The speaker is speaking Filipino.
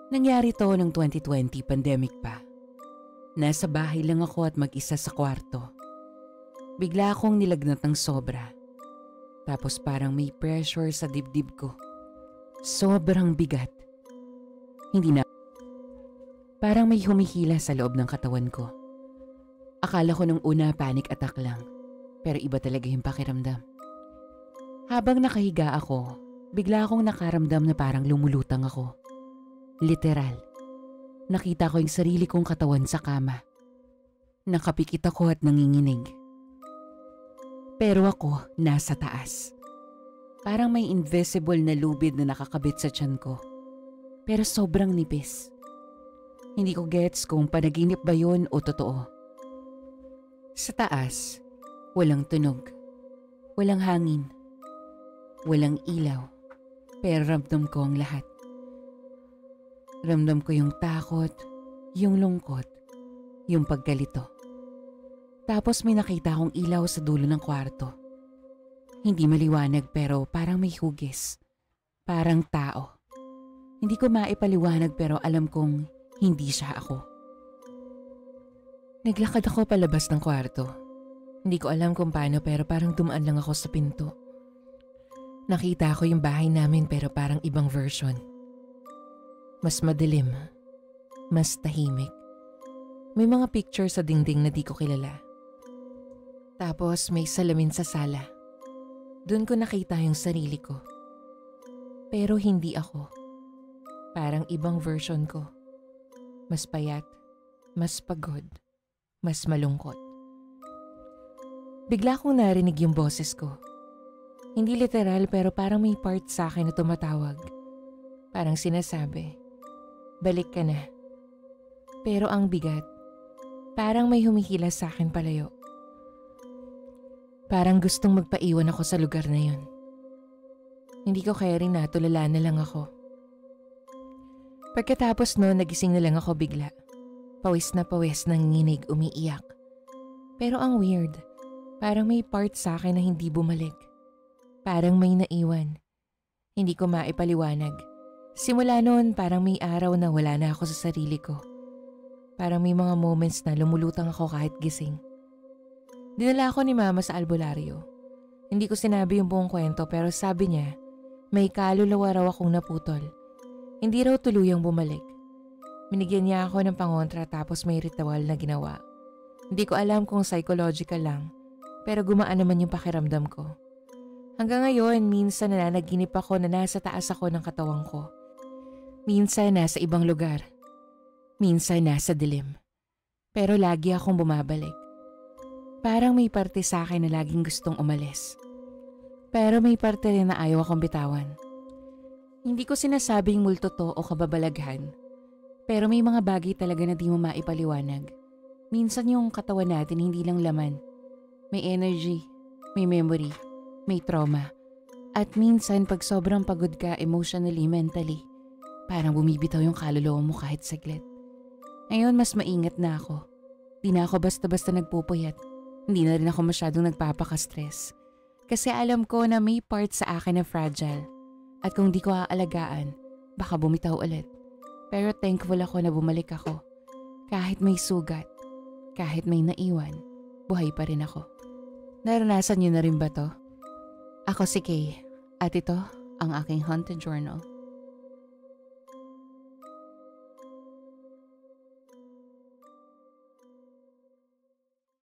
Nangyari to noong 2020 pandemic pa. Nasa bahay lang ako at mag-isa sa kwarto. Bigla akong nilagnat ng sobra. Tapos parang may pressure sa dibdib ko. Sobrang bigat. Hindi na. Parang may humihila sa loob ng katawan ko. Akala ko nung una panic attack lang. Pero iba talaga yung pakiramdam. Habang nakahiga ako, bigla akong nakaramdam na parang lumulutang ako. Literal. Nakita ko yung sarili kong katawan sa kama. Nakapikit ako at nanginginig. Pero ako nasa taas. Parang may invisible na lubid na nakakabit sa tiyan ko. Pero sobrang nipis. Hindi ko gets kung panaginip ba yun o totoo. Sa taas, walang tunog. Walang hangin. Walang ilaw. Pero ramdam ko ang lahat. Ramdam ko yung takot, yung lungkot, yung pagkalito. Tapos may nakita akong ilaw sa dulo ng kwarto. Hindi maliwanag pero parang may hugis. Parang tao. Hindi ko maipaliwanag pero alam kong hindi siya ako. Naglakad ako palabas ng kwarto. Hindi ko alam kung paano pero parang dumaan lang ako sa pinto. Nakita ko yung bahay namin pero parang ibang version. Mas madilim, mas tahimik. May mga picture sa dingding na di ko kilala. Tapos may salamin sa sala. Doon ko nakita yung sarili ko. Pero hindi ako. Parang ibang version ko. Mas payat, mas pagod, mas malungkot. Bigla kong narinig yung boses ko. Hindi literal pero parang may part sa akin na tumatawag. Parang sinasabi, balik ka na. Pero ang bigat, parang may humihila sa akin palayo. Parang gustong magpaiwan ako sa lugar na yun. Hindi ko kaya rin natulala na lang ako. Pagkatapos noon, nagising na lang ako bigla. Pawis na pawis, nanginginig, umiiyak. Pero ang weird, parang may part sa akin na hindi bumalik. Parang may naiwan. Hindi ko maipaliwanag. Simula noon parang may araw na wala na ako sa sarili ko. Parang may mga moments na lumulutang ako kahit gising. Dinala ako ni mama sa albularyo. Hindi ko sinabi yung buong kwento pero sabi niya, may kaluluwa raw akong naputol. Hindi raw tuluyang bumalik. Binigyan niya ako ng pangontra tapos may ritual na ginawa. Hindi ko alam kung psychological lang, pero gumaan naman yung pakiramdam ko. Hanggang ngayon, minsan nananaginip ako na nasa taas ako ng katawan ko. Minsan nasa ibang lugar. Minsan nasa dilim. Pero lagi akong bumabalik. Parang may parte sa akin na laging gustong umalis. Pero may parte rin na ayaw akong bitawan. Hindi ko sinasabing multo to o kababalaghan. Pero may mga bagay talaga na di mo maipaliwanag. Minsan yung katawan natin hindi lang laman. May energy, may memory, may trauma. At minsan pag sobrang pagod ka emotionally, mentally, parang bumibitaw yung kaluluwa mo kahit saglit. Ngayon mas maingat na ako. Di na ako basta-basta nagpupuyat. Hindi na rin ako masyadong nagpapaka-stress. Kasi alam ko na may part sa akin na fragile. At kung di ko aalagaan, baka bumitaw ulit. Pero thankful ako na bumalik ako. Kahit may sugat, kahit may naiwan, buhay pa rin ako. Naranasan niyo na rin ba to? Ako si Kay, at ito ang aking Haunted Journal.